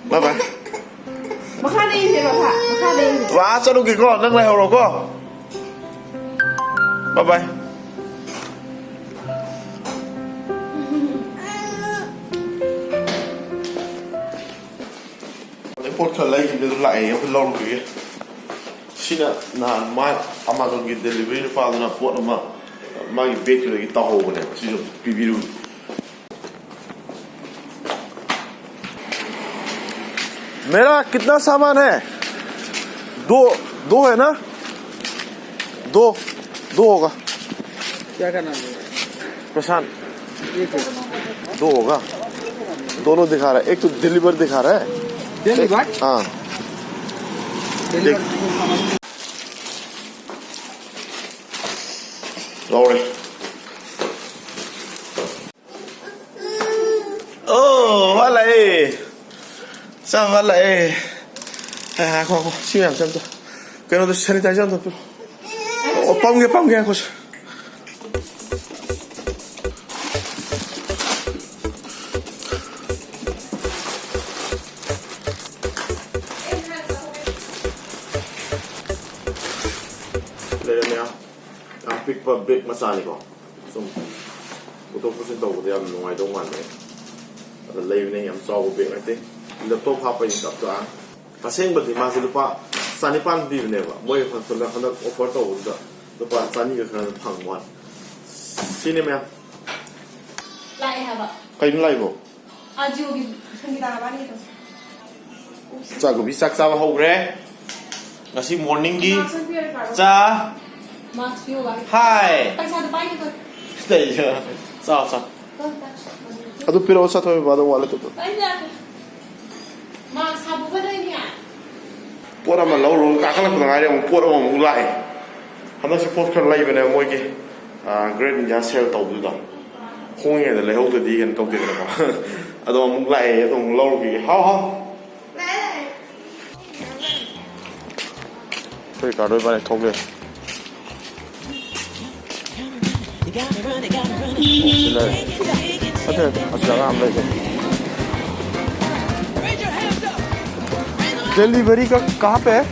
Bye bye. Makani ini bapak, makani ini. Wah, seru kiko, neng lehor ko. Bye bye. Pot khale gi de lai ko long gi sina na ma Amazon gi delivery fa na pot ma gi bakery gi ta ho ne si bibiru मेरा कितना सामान है दो है ना दो होगा क्या करना है प्रशांत दो होगा दोनों दिखा रहा है एक तो डिलीवर दिखा रहा है हाँ Sorry. Oh, vale. Sao vale. Khoan, xin làm xem tôi. Cái nó tôi sanitizer thôi. Pong nghe coi. 픽바 백 마사니고 좀 보통 무슨 또 우리 하면 농아이 동안에 레이브네 양 싸고 백 할때 랩톱 하파니까 또 다생버디 마스 루파 사니판 비브네바 뭐에 판솔라 하나 오퍼 또 온다 루파 사니가 그런 방원 시네면 라이 하바 가인 라이브 아주 여기 생기다가 많이 해서 자 그 비싹 싸워 하고 그래 ngasi morning gi cha Max phiêu vào. Hi. Tại sao tôi bay như vậy? Đây chưa? Sao? Adu piro sa thôi vào đâu wala tu. Tại sao? Max sao bố đây nhỉ? Pora mà lâu rồi cả các ngai đây pora mà muốn lại. Hắn nói support kan lại bên này mỗi cái grade giá sale tàu du đó. Không nghe là lấy hậu tự đi gần tàu tiền rồi mà. Adu muốn lại adu lâu cái hao. Thôi cả đôi bên này thông đi. Delivery का कहाँ पे है?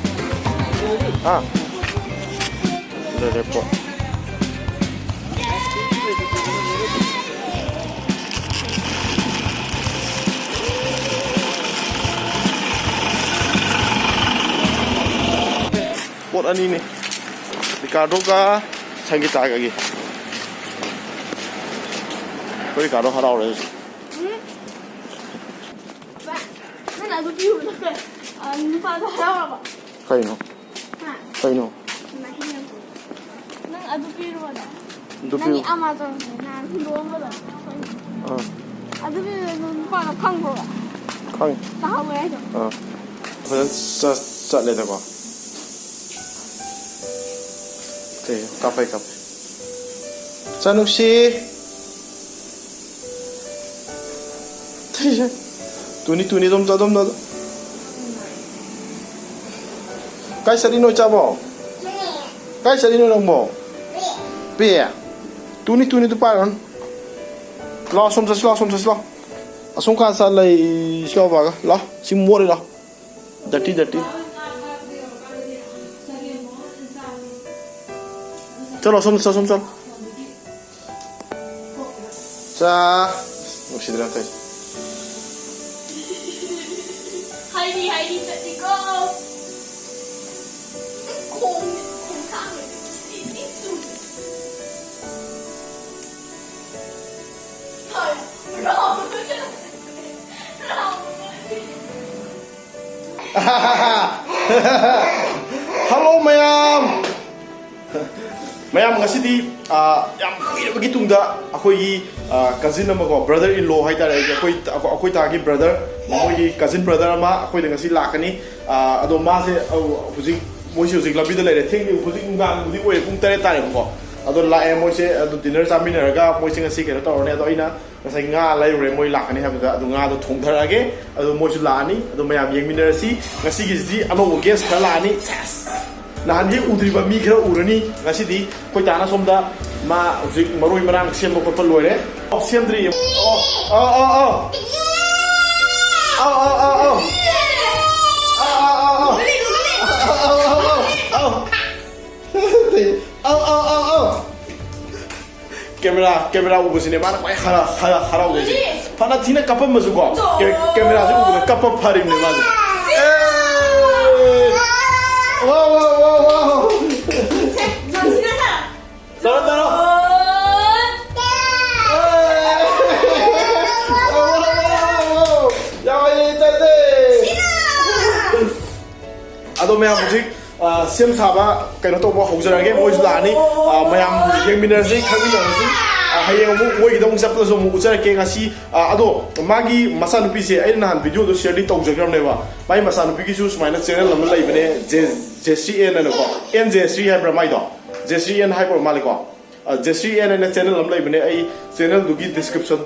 हाँ देखो pot ani nih Ricardo का संगीत आ गई Cái cả đó hả đâu rồi? Cái này tôi kêu nó kìa. Pha ra đâu rồi? Khay nó. Khay nó. Nang adu piru ada. Nang Amazon nang doang ada. Adu piru pha nó khang rồi. Khang. Tahu vậy rồi. Vậy sa lên đây ba. Thế, cà phê. Sanusi. Tuni dom da. Cái sari noi cha bo. Cái sari noi nong bo. Pe. Tuni tu pa ron. Lo som sa. Asung ka sa lai slo ba ga. Lo, sim mo ri lo. Dirty. Chalo som sa. Cha. Usidra tay. Heidi, let me go. Không khang đi xuống. Thôi, rồi. Hello mayam. Mayam ngasi di yam bagi tungda akoi cousin ama ko brother in law haita re akoi ta gi brother moi cousin brother ama akoi de ngasi lakani ado ma se huji moi se huji labi de le thing ni huji ngang huji oi pung tare tare ko ado la e moi se ado dinner chamin ga moi se ngasi ke to ne ado ina ngasi nga lai re moi lakani ha da ado nga do thong thara ge ado moi su la ni ado mayam yeng minner si ngasi gi ji ano guest khala ni Nahan ye udriba mi khara urani ngasi di koi tana somda ma zik maroi marang sem ko pal loire sem dri Camera ubusine mana pai harau desi. Pana thina kapam masu ko. Camera se ubune kapam pharim ne masu. Wow. Taro. Ado me music sim saba kaino to bo haujarage moi lani mayam yengminerji khaminerji hayeng mu moi gidong sapla so mu ujarake ngasi ado magi masanupi se ai nan video do share di tawjagram ne ba mai masanupi ki su sumaina channel lam lai bane JCN na ko NJC hai bramai do JCN hai ko maliko JCN na channel lam lai bane ai channel du gi description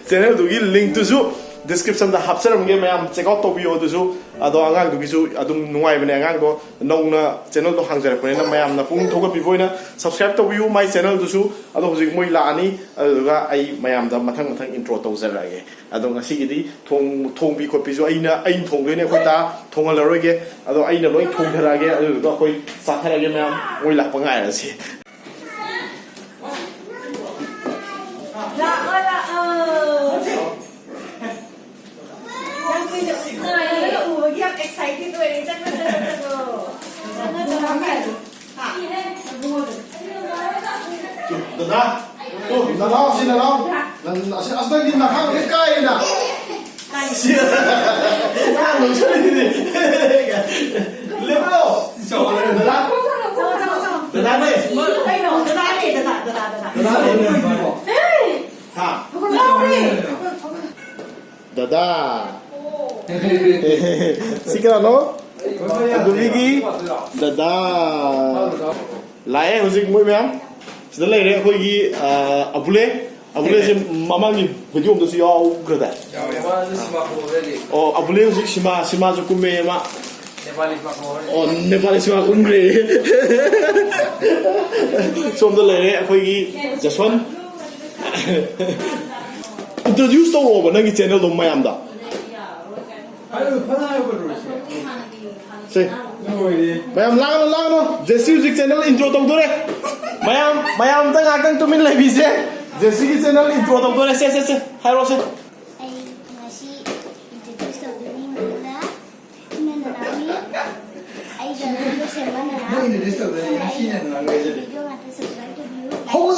channel du gi link tu su description da hapsaram ge mayam check out to bio du su ado angang du gi su adum nuai bane angang do nongna channel do hangjar pone na mayam na pung thoga bivoina subscribe to view my channel du su ado hojik moi la ani aduga ai mayam da mathang intro to jarage ado ngasi gi di thong bi ko pi su aina ain thong doine khoi ta thong la roge ado aina loi thong tharage adu do khoi sa tharage mayam moi la pangai ra si excitedด้วยจังDada, sini dong. Dan asal di nakang kai na. Sini. Nah, lucu ini. Lepas. Dada. Dada ni. Ha. Dada. Sikra no? Agubi Dada. Lain musik muy mem. Sida lai re khoi gi abule se mamang video do su yaw grada. Oh abule musik sima ju kume ma. Oh Nepali sima kumre. Som da lai re khoi gi jaswan. Introduce to over nang channel do mayam da. Say, mayam lang no. Jesse music channel intro tong dore. Mayam tang akang tumin lai bise. Jesse ki channel intro tong dore se. Hai ro se. Ai ngasi introduce to the new mula. Ina na nami. Ai jalan ko sa mana. Introduce to the ngasi na nami. Video ngata subscribe to view. Hong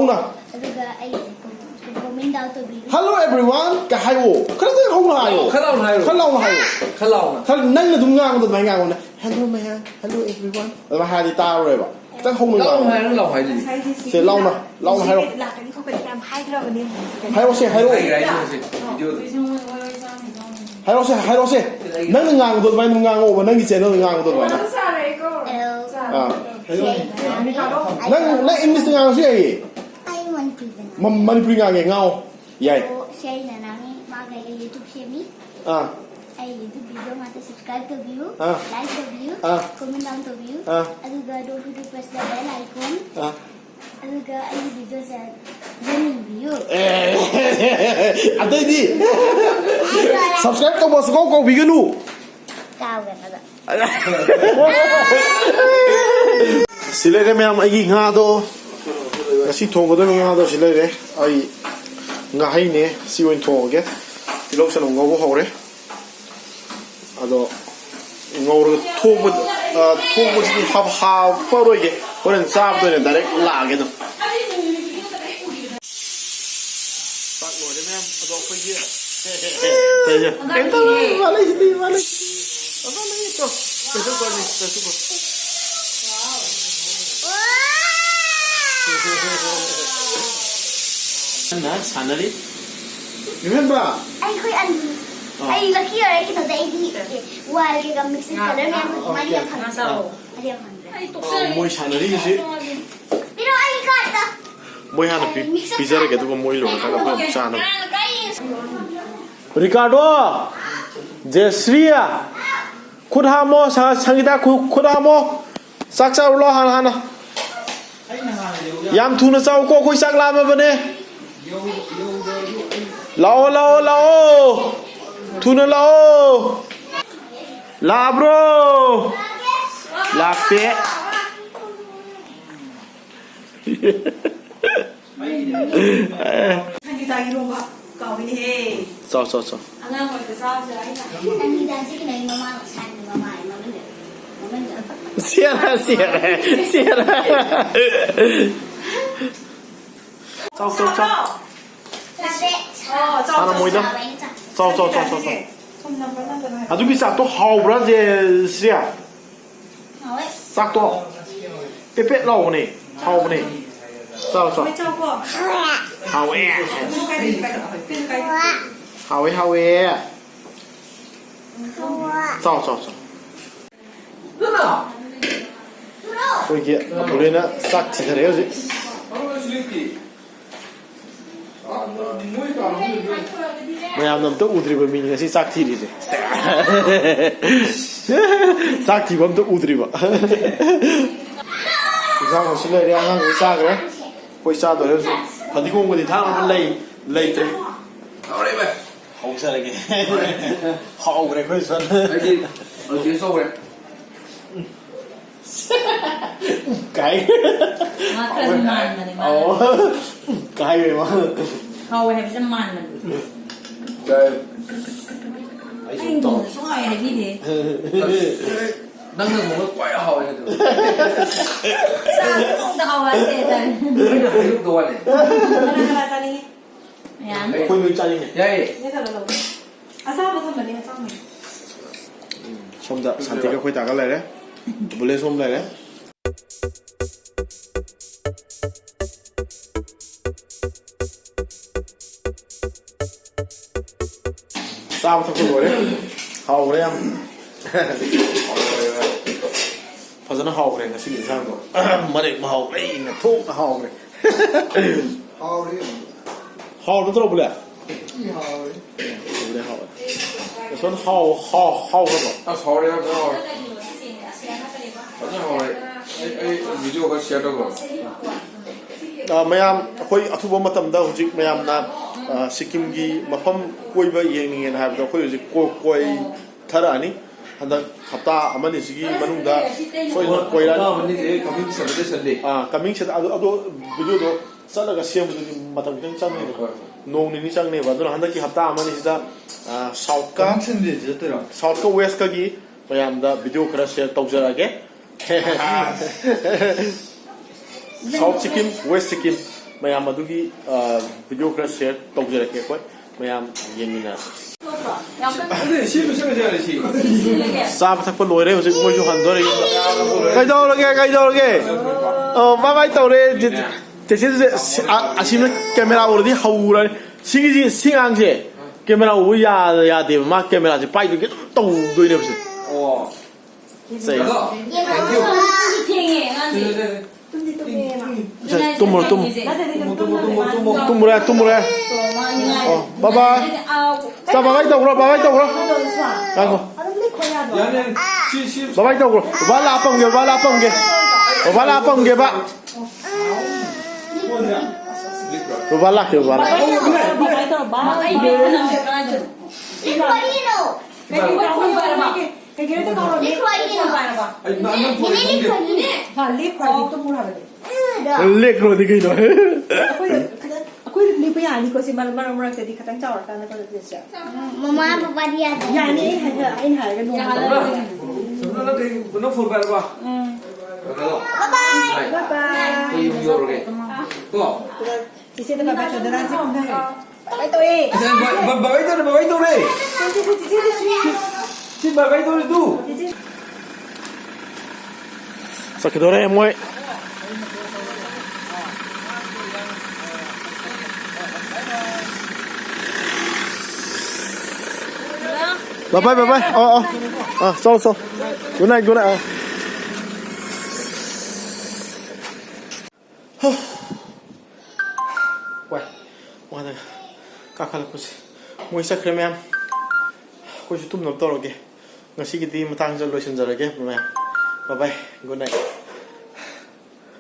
na. Aduga ai comment down to video. Hello everyone. Ka hai wo. Kana tang hong na ayo. Khalaw nang na dum ngang do mai ngang na. Hello mayam. Hello everyone. Ma ha di ta rồi ba. Tang hong na. Se lau na hai ro. là cái không phải làm hai cái rồi nên Hai ro se. Hai ro se. Nang na ngang do mai ngang o ba nang ki channel ngang do ba na. Nang English ngang se ai. Ai Manipuri ngang ngao. Yai. share na nami mga YouTube share mi. Ay YouTube video ngata subscribe to view, like to view, comment down to view. Aduga don't forget to press the bell icon. Aduga ay video sa gaming view. Aday di. Subscribe to boss ko biganu. Tao gan na. Sila re mayam ai nga do. Kasi thong do nga do sila re ai nga hai ne si win thong ge. Tilok sa ngo ho re. Ado ngoro thobu ji ha paro ge horen sab do ne direct la ge do pak lo de mem ado ko ge ento vale ado na ito peso ko na sanali remember Ay koy an ay laki ay kita dai di wal ke gam mixing color me mali ang khang sa ali ang khang moi sanali ji pero ay kata moi hana pizza re ge to moi lo ka ko sana Ricardo Jesria khudhamo sangita khudhamo saksa lo hana yam thuna chau ko khoi sak la ma bane lao lao lao tuna lao la bro la pe Anh đi tay luôn ạ. Cậu đi he. sao Anh ăn rồi thì sao rồi anh ạ. Anh đi ra cái này mama ở sàn mama nó mới được. Nó mới được. xiết sao 하나 모이다. sao Không nằm vào năm rồi. 아두기 싹도 하오브라 제 시리아 Hỏi. 싹도 빼빼 나오네 하오브네 sao Mấy châu cô. 하오에 Cái này cái cái. 하오에 sao 또 이게 노래는 싹 지더래요 지 mayam 또 우드리고 미니가 싹 티리지 싹 티범 또 우드리고 이상한 실내리 하나 의사 그래 보이사도 해서 가디고 온 거니 다음은 레이트 하우사라게 하우 그래 거기서 여기 어디 써 그래? cái Nó rất là mặn mà này cái gì mà hầu hay rất mặn mà 네. anh dùng số ngày hay gì thế năng lượng của quái hậu này được. sao không đâu ấy thế đây Mấy đứa lúc đùa này. Anh là ta đi. nhắn khôi người cha như này Đây. Thế sao là à sao mà không phải đi sao mình. xong giờ sản thị cái khôi tả cái này đấy bữa lên xong này đấy sao thằng con đấy hầu đấy em phải rất là hầu này là suy nghĩ sao rồi mà để mà hầu đây là thuốc là hầu này hầu nó tốt bữa bữa hầu cái số hầu đó rồi 아 서울에 가서 어제 서울에 미주가 시작하고. mayam khoi athuba matamda hujik mayam na sikkim gi mafam koiba yengingen habda khoi hujik koi tharani handa hapta amani sigi manungda soina koira 언니 coming Saturday Sunday. coming set ado video do salaga siam du matam jang changni nong ni changne ba do handa ki hapta amani sida south ka Sunday 저더라. south ka west ka gi mayam da video kara share tawjarage South Sikkim, West Sikkim, mayam adugi video kara share tawjarake koi mayam yengina 근데 시도 해야지. sab thak pa loire hojik moi ju han dore kai dawrage ba bai tawre te se asim camera urdi haura sigi singang je camera u ya de ma camera je pai du taw doine bse 어. sei 그래서 thiêng ngon gì Tung đi tung nghe mà. tum Nó thì đi tumure bye bye sa ba bai tawra kai ko Anh biết khoai à. 얘는 시 ba bai tawra ba la pam ge ba ba la ke ba la mà anh biết nó làm cái gì Đi khoai đi đâu? Cái gì không phải mà. Cái kia nó con rồi Đi khoai đi đâu? mà. 아니 나는 Đi đi khoai đi nè. Hà liếp khoai đi tung mua là vậy. Được. lek ro di kai do Aku liếp bây giờ đi có gì mà thì đi khát cháo là cái nó có gì sao? Mama papa đi ăn. Nhà này anh hải cái nuông. 저는 너 풀 봐. 그래서 Bye bye. Bye bye. 또 용요로게. 또. Chị sẽ được bạn cho đàn chị không thay. Bye tôi. 바바이도래. 지 바바이도래 두. sa ke dore moi bye bye so good night quay qua đây các khán giả moi sa krem em ko YouTube nộp tao rồi ngasi ki di matang jalo sin jara ke bye bye good night